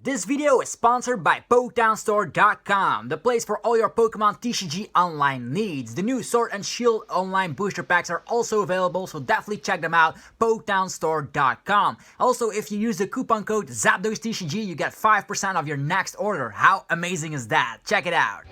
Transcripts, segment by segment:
This video is sponsored by PokemonStore.com, the place for all your Pokemon TCG online needs. The new Sword and Shield online booster packs are also available, so definitely check them out, PokemonStore.com. Also, if you use the coupon code ZapDosTCG, you get 5% of your next order. How amazing is that? Check it out.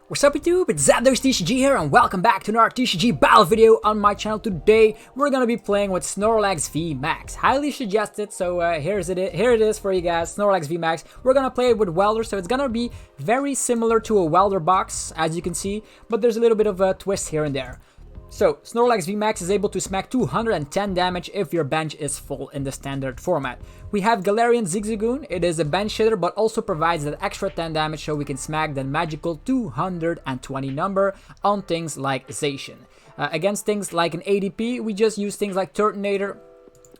What's up YouTube, it's ZapDosTCG here and welcome back to another TCG battle video on my channel. Today we're gonna be playing with Snorlax V Max. Highly suggested, so here it is for you guys, Snorlax V Max. We're gonna play it with Welder, so it's gonna be very similar to a Welder box, as you can see, but there's a little bit of a twist here and there. So, Snorlax V Max is able to smack 210 damage if your bench is full in the standard format. We have Galarian Zigzagoon. It is a bench hitter but also provides that extra 10 damage so we can smack the magical 220 number on things like Zacian. Against things like an ADP, we just use things like Turtonator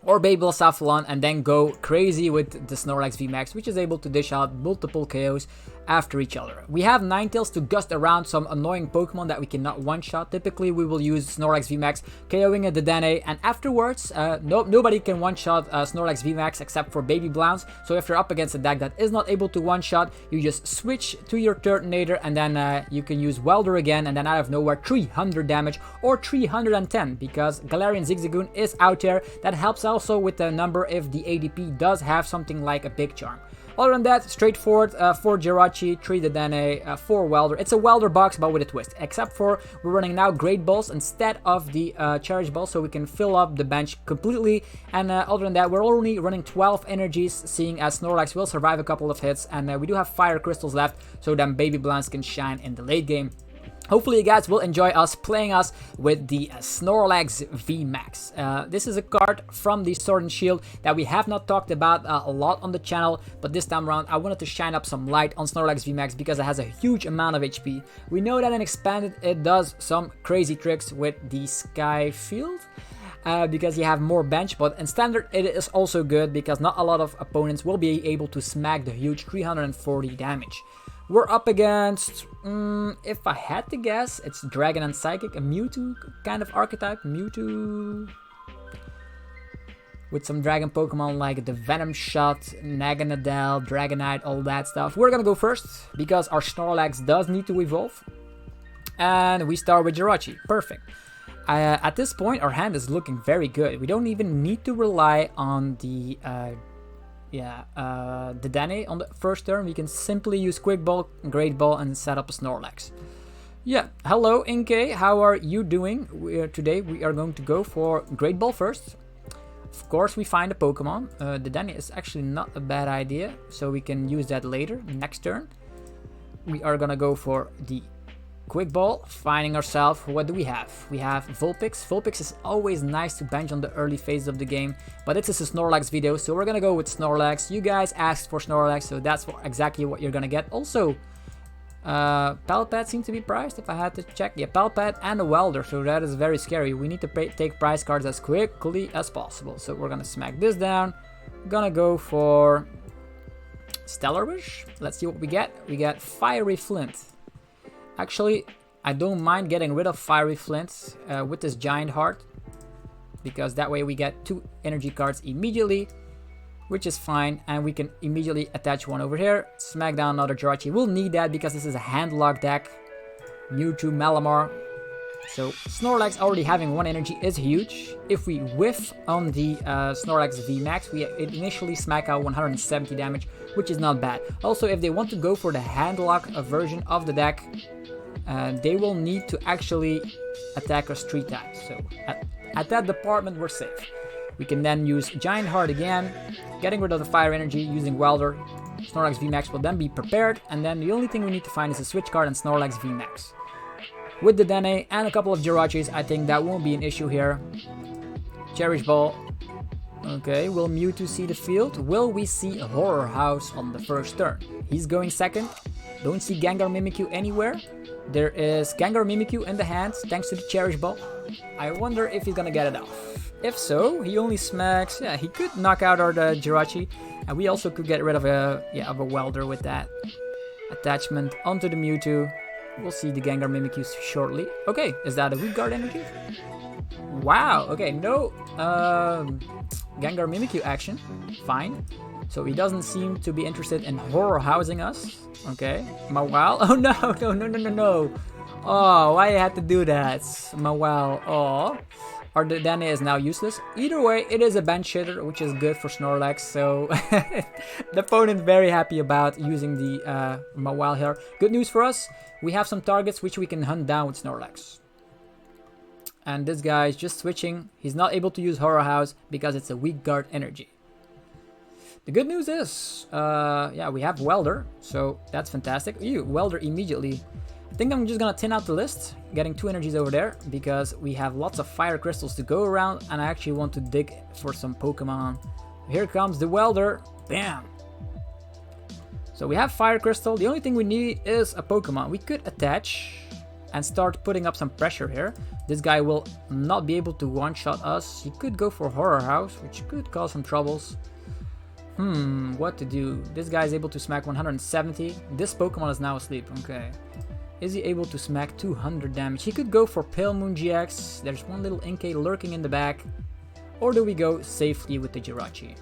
or Blacephalon and then go crazy with the Snorlax V Max, which is able to dish out multiple KOs after each other. We have Ninetales to gust around some annoying Pokemon that we cannot one-shot. Typically, we will use Snorlax V Max, KOing a Dedenne, and afterwards, nobody can one-shot Snorlax V Max except for Baby Blounce. So if you're up against a deck that is not able to one-shot, you just switch to your Turtonator and then you can use Welder again, and then out of nowhere 300 damage or 310 because Galarian Zigzagoon is out there. That helps also with the number if the ADP does have something like a Big Charm. Other than that, straightforward, 4 Jirachi, 3 Dedenne, 4 Welder. It's a Welder box, but with a twist. Except for we're running now Great Balls instead of the Cherish Balls, so we can fill up the bench completely. And other than that, we're only running 12 energies, seeing as Snorlax will survive a couple of hits. And we do have Fire Crystals left, so then Baby Blance can shine in the late game. Hopefully you guys will enjoy us playing us with the Snorlax V Max. This is a card from the Sword and Shield that we have not talked about a lot on the channel, but this time around I wanted to shine up some light on Snorlax V Max because it has a huge amount of HP. We know that in Expanded it does some crazy tricks with the Sky Field. Because you have more bench, but in Standard it is also good because not a lot of opponents will be able to smack the huge 340 damage. We're up against, if I had to guess, it's Dragon and Psychic, a Mewtwo kind of archetype. Mewtwo with some Dragon Pokemon like the Venom Shot, Naganadel, Dragonite, all that stuff. We're gonna go first because our Snorlax does need to evolve. And we start with Jirachi. Perfect. At this point, our hand is looking very good. We don't even need to rely on the Dedenne on the first turn. We can simply use Quick Ball, Great Ball, and set up a Snorlax. Yeah, hello Inke, how are you doing? Today we are going to go for Great Ball first. Of course we find a Pokemon. Dedenne is actually not a bad idea, so we can use that later, next turn. We are gonna go for the Quick Ball, finding ourselves, what do we have? We have Vulpix. Vulpix is always nice to bench on the early phase of the game, but it's a Snorlax video, so we're gonna go with Snorlax. You guys asked for Snorlax, so that's exactly what you're gonna get. Also, Palpad seems to be priced, if I had to check. Yeah, Palpad and a Welder, so that is very scary. We need to take prize cards as quickly as possible. So we're gonna smack this down. Gonna go for Stellar Wish. Let's see what we get. We get Fiery Flint. Actually, I don't mind getting rid of Fiery Flint with this Giant Heart, because that way we get 2 energy cards immediately, which is fine, and we can immediately attach one over here, smack down another Jirachi. We'll need that because this is a hand-locked deck. Mewtwo, Malamar. So Snorlax already having 1 energy is huge. If we whiff on the Snorlax V Max, we initially smack out 170 damage, which is not bad. Also, if they want to go for the hand-lock version of the deck, they will need to actually attack us 3 times. So at that department we're safe. We can then use Giant Heart again, getting rid of the Fire Energy, using Welder. Snorlax V Max will then be prepared, and then the only thing we need to find is a switch card and Snorlax V Max. With the Dedenne and a couple of Jirachis, I think that won't be an issue here. Cherish Ball. Okay, will Mewtwo see the field? Will we see a Horror House on the first turn? He's going second. Don't see Gengar Mimikyu anywhere. There is Gengar Mimikyu in the hand, thanks to the Cherish Ball. I wonder if he's gonna get it off. If so, he only smacks. Yeah, he could knock out our Jirachi, and we also could get rid of a Welder with that attachment onto the Mewtwo. We'll see the Gengar Mimikyu shortly. Okay, is that a weak guard energy? Wow, okay, no Gengar Mimikyu action. Fine. So he doesn't seem to be interested in horror housing us. Okay. Mawile. Oh no, no, no, no, no, no. Oh, why I had to do that? Mawile. Oh. Our Dedenne is now useless. Either way, it is a bench hitter, which is good for Snorlax. So the opponent very happy about using the Mawile here. Good news for us. We have some targets which we can hunt down with Snorlax. And this guy is just switching. He's not able to use Horror House because it's a weak guard energy. The good news is, yeah, we have Welder, so that's fantastic. Ew, Welder immediately. I think I'm just gonna thin out the list, getting 2 energies over there, because we have lots of fire crystals to go around, and I actually want to dig for some Pokemon. Here comes the Welder. Bam! So we have fire crystal. The only thing we need is a Pokemon. We could attach and start putting up some pressure here. This guy will not be able to one-shot us. He could go for Horror House, which could cause some troubles. What to do? This guy is able to smack 170. This Pokemon is now asleep. Okay. Is he able to smack 200 damage? He could go for Pale Moon GX. There's one little Inkay lurking in the back. Or do we go safety with the Jirachi?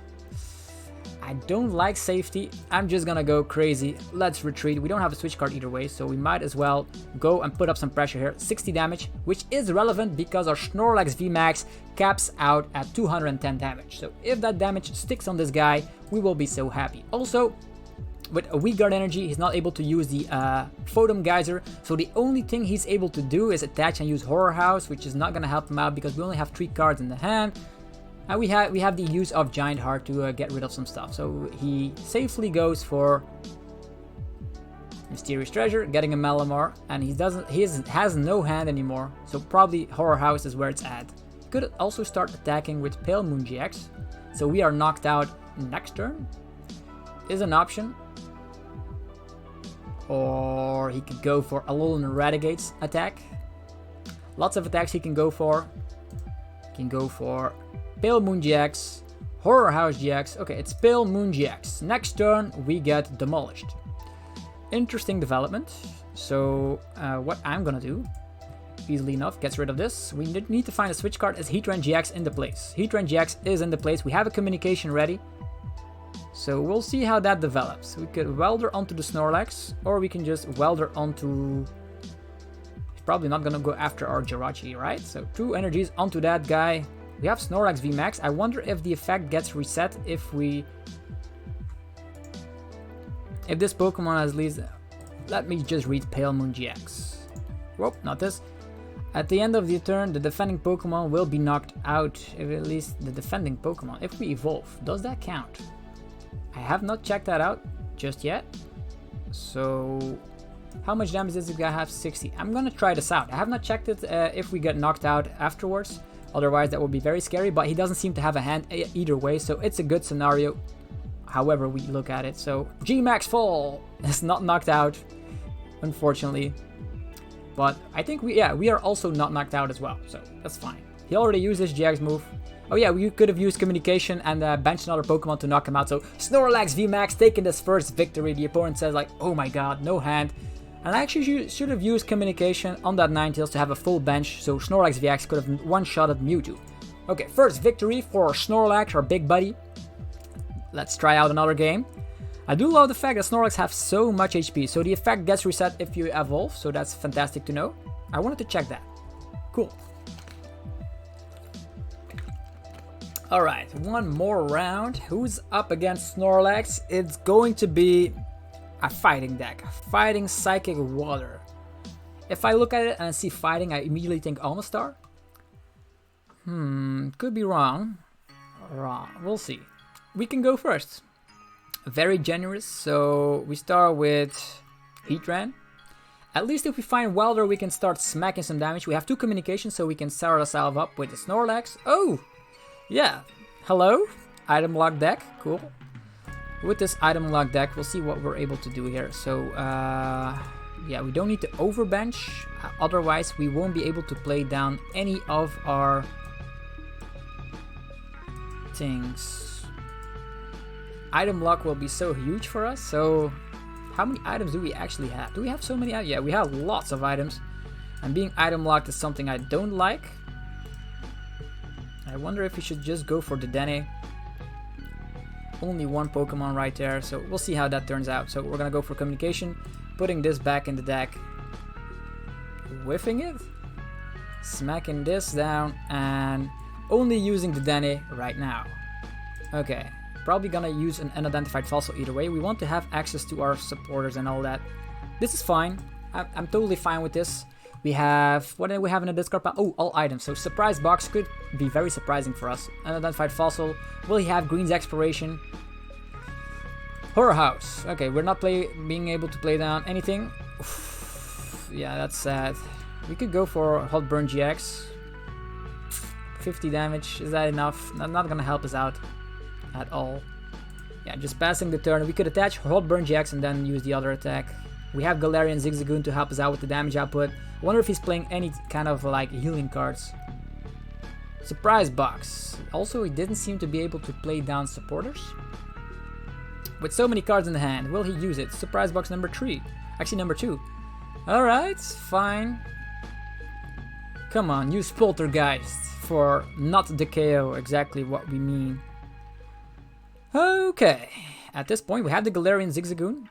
I don't like safety. I'm just gonna go crazy. Let's retreat. We don't have a switch card either way, so we might as well go and put up some pressure here. 60 damage, which is relevant because our Snorlax V Max caps out at 210 damage. So if that damage sticks on this guy, we will be so happy. Also, with a weak guard energy, he's not able to use the Photon Geyser, so the only thing he's able to do is attach and use Horror House, which is not gonna help him out because we only have 3 cards in the hand. And we have the use of Giant Heart to get rid of some stuff. So he safely goes for Mysterious Treasure, getting a Malamar, and he has no hand anymore. So probably Horror House is where it's at. Could also start attacking with Pale Moon GX. So we are knocked out next turn. Is an option. Or he could go for Alolan Eradicate's attack. Lots of attacks he can go for. He can go for Pale Moon GX, Horror House GX. Okay, it's Pale Moon GX. Next turn, we get demolished. Interesting development. So, what I'm gonna do, easily enough, gets rid of this. We need to find a switch card as Heatran-GX in the place. Heatran-GX is in the place. We have a communication ready. So we'll see how that develops. We could Welder onto the Snorlax, or we can just Welder onto... He's probably not gonna go after our Jirachi, right? So 2 energies onto that guy. We have Snorlax V Max. I wonder if the effect gets reset if this Pokemon has least... Let me just read Pale Moon GX. Whoop, not this. At the end of the turn, the defending Pokemon will be knocked out. If at least the defending Pokemon. If we evolve, does that count? I have not checked that out just yet. So, how much damage does this guy have? 60. I'm gonna try this out. I have not checked it if we get knocked out afterwards. Otherwise, that would be very scary. But he doesn't seem to have a hand either way. So, it's a good scenario. However we look at it. So, G-Max Fall is not knocked out, unfortunately. But I think we are also not knocked out as well. So, that's fine. He already used his GX move. Oh yeah, we could have used communication and benched another Pokemon to knock him out. So Snorlax V Max taking this first victory. The opponent says like, oh my god, no hand. And I actually should have used communication on that Ninetales to have a full bench. So Snorlax VX could have one-shotted Mewtwo. Okay, first victory for Snorlax, our big buddy. Let's try out another game. I do love the fact that Snorlax have so much HP. So the effect gets reset if you evolve. So that's fantastic to know. I wanted to check that. Cool. Alright, one more round. Who's up against Snorlax? It's going to be a fighting deck. Fighting Psychic Water. If I look at it and I see fighting, I immediately think Almastar. Could be wrong. Wrong. We'll see. We can go first. Very generous. So we start with Heatran. At least if we find Welder, we can start smacking some damage. We have 2 communications, so we can start ourselves up with the Snorlax. Oh! Yeah, hello, item lock deck, cool. With this item lock deck, we'll see what we're able to do here. So, yeah, we don't need to overbench, otherwise we won't be able to play down any of our things. Item lock will be so huge for us, so How many items do we actually have? Do we have so many? Yeah, we have lots of items. And being item locked is something I don't like. I wonder if we should just go for the Dedenne. Only one Pokemon right there, so we'll see how that turns out. So we're gonna go for communication, putting this back in the deck. Whiffing it. Smacking this down and only using the Dedenne right now. Okay, probably gonna use an unidentified fossil either way. We want to have access to our supporters and all that. This is fine. I'm totally fine with this. We have, what do we have in the discard pile? Oh, all items. So surprise box could be very surprising for us. Unidentified fossil. Will he have Green's exploration? Horror house. Okay, we're not being able to play down anything. Oof, yeah, that's sad. We could go for Hot Burn GX. 50 damage. Is that enough? Not gonna help us out at all. Yeah, just passing the turn. We could attach Hot Burn GX and then use the other attack. We have Galarian Zigzagoon to help us out with the damage output. I wonder if he's playing any kind of like healing cards. Surprise box. Also, he didn't seem to be able to play down supporters. With so many cards in the hand, will he use it? Surprise box number 3. Actually, number 2. Alright, fine. Come on, use Poltergeist for not the KO, exactly what we mean. Okay, at this point we have the Galarian Zigzagoon.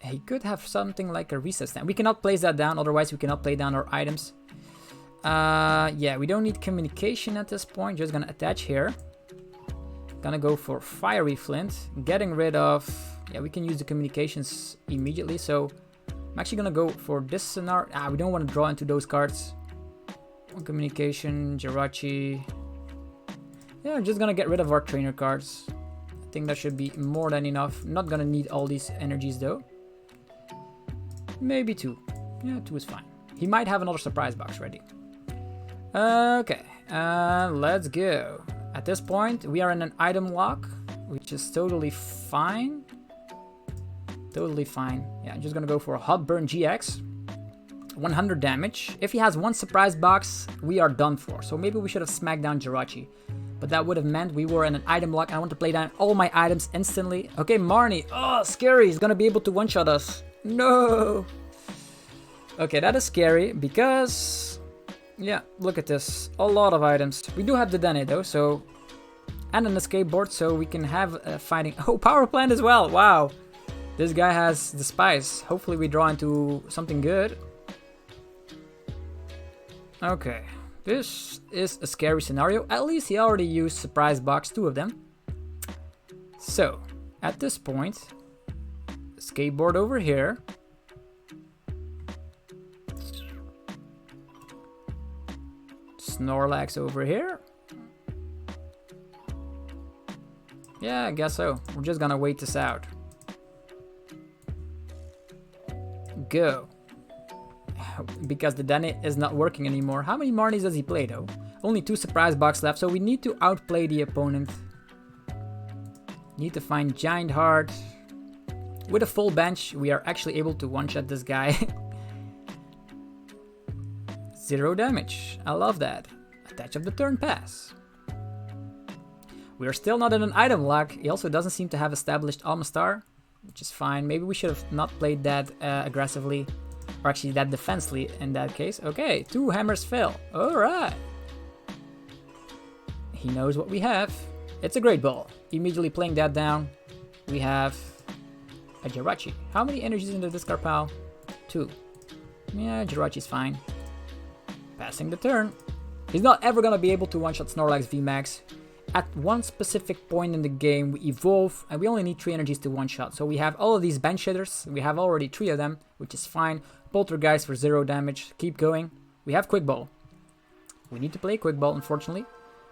He could have something like a reset stand. We cannot place that down, otherwise we cannot play down our items. Yeah, we don't need communication at this point, just gonna attach here. Gonna go for Fiery Flint, getting rid of... Yeah, we can use the communications immediately, so... I'm actually gonna go for this scenario. We don't want to draw into those cards. One communication, Jirachi. Yeah, I'm just gonna get rid of our trainer cards. I think that should be more than enough. Not gonna need all these energies though. Maybe 2. Yeah, 2 is fine. He might have another surprise box ready. Okay, let's go. At this point, we are in an item lock, which is totally fine. Totally fine. Yeah, I'm just gonna go for a Hot Burn GX. 100 damage. If he has one surprise box, we are done for. So maybe we should have smacked down Jirachi. But that would have meant we were in an item lock. I want to play down all my items instantly. Okay, Marnie. Oh, scary. He's gonna be able to one-shot us. No. Okay, that is scary because... Yeah, look at this. A lot of items. We do have the Dedenne though, so... And an escape board, so we can have fighting... Oh, power plant as well. Wow. This guy has the spice. Hopefully we draw into something good. Okay. This is a scary scenario. At least he already used surprise box, 2 of them. So, at this point, skateboard over here. Snorlax over here. Yeah, I guess so. We're just gonna wait this out. Go. Because the Dedenne is not working anymore. How many Marnies does he play though? Only 2 surprise box left, so we need to outplay the opponent. Need to find Giant Heart. With a full bench, we are actually able to one-shot this guy. 0 damage. I love that. Attach of the turn pass. We are still not in an item lock. He also doesn't seem to have established Almastar, which is fine. Maybe we should have not played that aggressively. Or actually that defensively in that case. Okay, 2 hammers fail. Alright. He knows what we have. It's a great ball. Immediately playing that down. We have a Jirachi. How many energies in the discard pile? 2. Yeah, Jirachi's fine. Passing the turn. He's not ever gonna be able to one-shot Snorlax V Max. At one specific point in the game, we evolve, and we only need 3 energies to one-shot. So we have all of these bench hitters. We have already 3 of them, which is fine. Poltergeist for 0 damage. Keep going. We have Quick Ball. We need to play Quick Ball, unfortunately.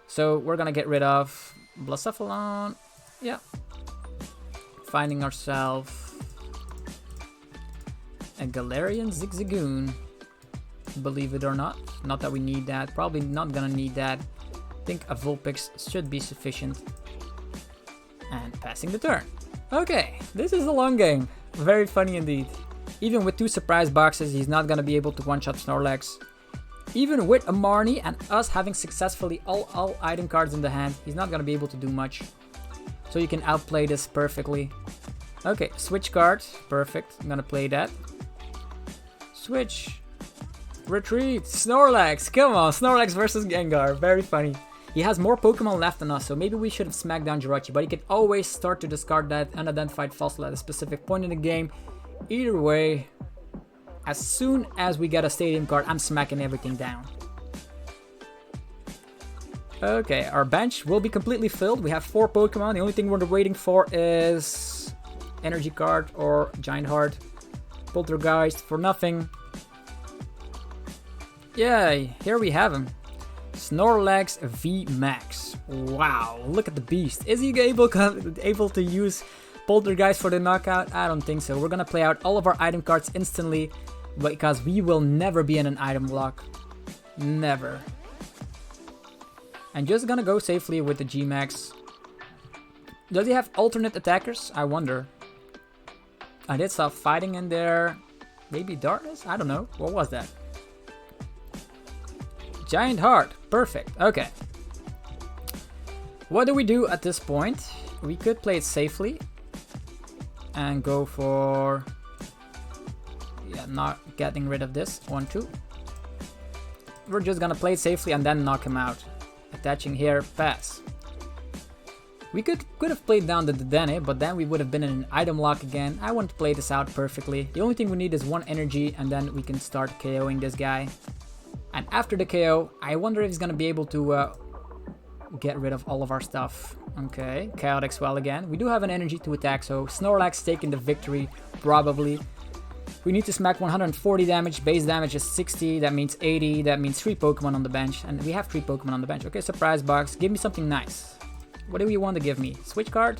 So we're gonna get rid of Blacephalon. Yeah. Finding ourselves a Galarian Zigzagoon. Believe it or not. Not that we need that. Probably not gonna need that. I think a Vulpix should be sufficient. And passing the turn. Okay, this is a long game. Very funny indeed. Even with 2 surprise boxes, he's not gonna be able to one-shot Snorlax. Even with a Marnie and us having successfully all item cards in the hand, he's not gonna be able to do much. So you can outplay this perfectly. Okay, switch card. Perfect. I'm gonna play that. Switch. Retreat. Snorlax. Come on. Snorlax versus Gengar. Very funny. He has more Pokemon left than us, so maybe we should have smacked down Jirachi. But he can always start to discard that unidentified fossil at a specific point in the game. Either way, as soon as we get a stadium card, I'm smacking everything down. Okay, our bench will be completely filled. We have 4 Pokemon. The only thing we're waiting for is energy card or giant heart. Poltergeist for nothing. Yay, here we have him. Snorlax V Max. Wow, look at the beast. Is he able to use Poltergeist for the knockout? I don't think so. We're gonna play out all of our item cards instantly because we will never be in an item lock. Never. I'm just gonna go safely with the G Max. Does he have alternate attackers? I wonder. I did stop fighting in there. Maybe darkness? I don't know. What was that? Giant heart. Perfect. Okay. What do we do at this point? We could play it safely and go for, yeah, not getting rid of this. 1-2. We're just gonna play it safely and then knock him out. Attaching here, pass. We could have played down the Dedenne, but then we would have been in an item lock again. I want to play this out perfectly. The only thing we need is 1 energy and then we can start KOing this guy. And after the KO, I wonder if he's gonna be able to get rid of all of our stuff. Okay, Chaotic Swell again. We do have an energy to attack, so Snorlax taking the victory, probably. We need to smack 140 damage, base damage is 60, that means 80, that means 3 Pokemon on the bench. And we have 3 Pokemon on the bench. Okay, surprise box, give me something nice. What do you want to give me? Switch card?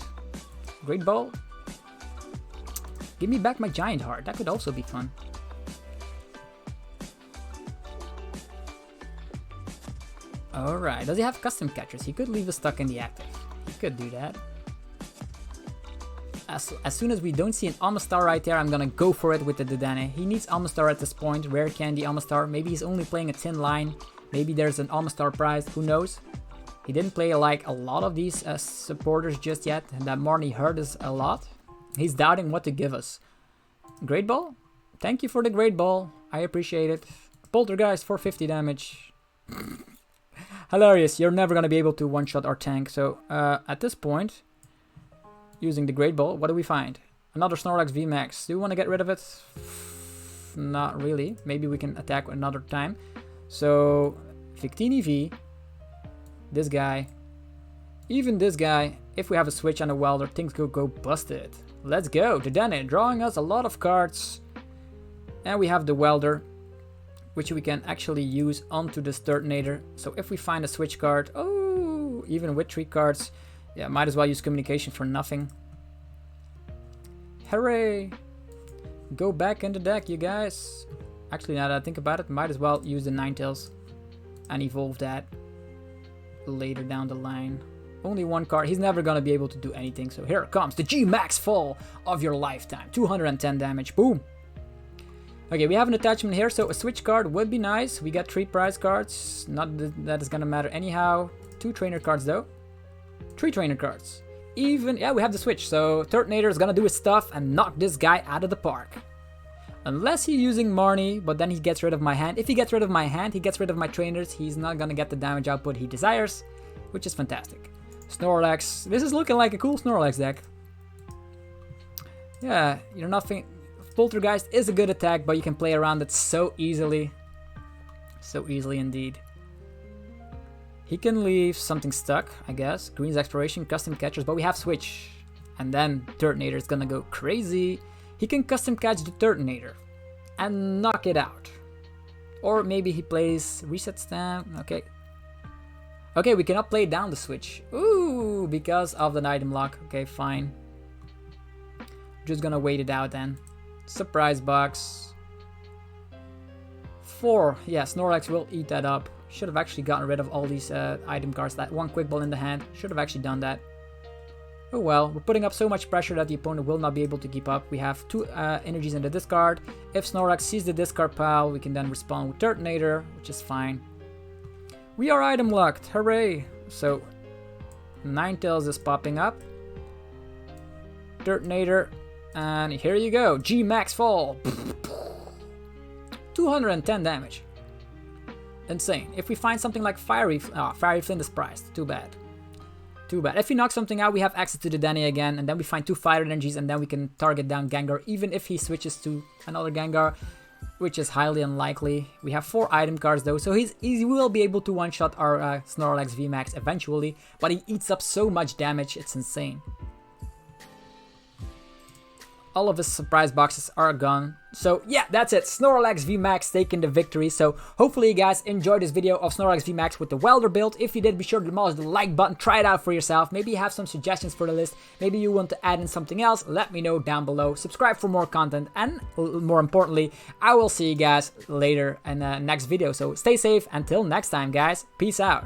Great Ball? Give me back my Giant Heart, that could also be fun. Alright, does he have custom catchers? He could leave us stuck in the active. He could do that. As soon as we don't see an Amistar right there, I'm gonna go for it with the Dedenne. He needs Amistar at this point. Rare candy Amistar. Maybe he's only playing a tin line. Maybe there's an Amistar prize. Who knows? He didn't play like a lot of these supporters just yet. And that Marnie hurt us a lot. He's doubting what to give us. Great Ball? Thank you for the Great Ball. I appreciate it. Poltergeist for 50 damage. Hilarious, you're never going to be able to one-shot our tank. So, at this point, using the Great Ball, what do we find? Another Snorlax V Max. Do we want to get rid of it? Not really. Maybe we can attack another time. So, Victini V. This guy. Even this guy. If we have a switch and a welder, things could go busted. Let's go. Dedenne drawing us a lot of cards. And we have the welder, which we can actually use onto this Turtonator. So if we find a switch card, oh, even with 3 cards, yeah, might as well use communication for nothing. Hooray! Go back in the deck, you guys. Actually, now that I think about it, might as well use the Ninetales and evolve that later down the line. Only 1 card. He's never gonna be able to do anything. So here comes the G Max fall of your lifetime. 210 damage. Boom! Okay, we have an attachment here, so a switch card would be nice. We got 3 prize cards. Not that is gonna matter anyhow. 2 trainer cards though. 3 trainer cards. Even, yeah, we have the switch. So Turtonator is gonna do his stuff and knock this guy out of the park. Unless he's using Marnie, but then he gets rid of my hand. If he gets rid of my hand, he gets rid of my trainers. He's not gonna get the damage output he desires, which is fantastic. Snorlax. This is looking like a cool Snorlax deck. Yeah, you're nothing. Poltergeist is a good attack, but you can play around it so easily. So easily indeed. He can leave something stuck, I guess. Green's Exploration, custom catchers, but we have switch. And then Turtonator is gonna go crazy. He can custom catch the Turtonator and knock it out. Or maybe he plays reset stamp. Okay. Okay, we cannot play down the switch. Ooh, because of the item lock. Okay, fine. Just gonna wait it out then. Surprise box. 4. Yeah, Snorlax will eat that up. Should have actually gotten rid of all these item cards. That 1 quick ball in the hand. Should have actually done that. Oh well, we're putting up so much pressure that the opponent will not be able to keep up. We have 2 energies in the discard. If Snorlax sees the discard pile, we can then respond with Turtonator, which is fine. We are item locked. Hooray! So, Ninetales is popping up. Turtonator And here you go, G Max Fall. 210 damage. Insane. If we find something like Fiery Flint is priced. Too bad. Too bad. If we knock something out, we have access to the Dedenne again, and then we find 2 Fire Energies, and then we can target down Gengar, even if he switches to another Gengar, which is highly unlikely. We have 4 item cards though, so he will be able to one-shot our Snorlax VMAX eventually, but he eats up so much damage, it's insane. All of his surprise boxes are gone. So yeah, that's it. Snorlax VMAX taking the victory. So hopefully you guys enjoyed this video of Snorlax VMAX with the Welder build. If you did, be sure to demolish the like button. Try it out for yourself. Maybe you have some suggestions for the list. Maybe you want to add in something else. Let me know down below. Subscribe for more content. And more importantly, I will see you guys later in the next video. So stay safe. Until next time, guys. Peace out.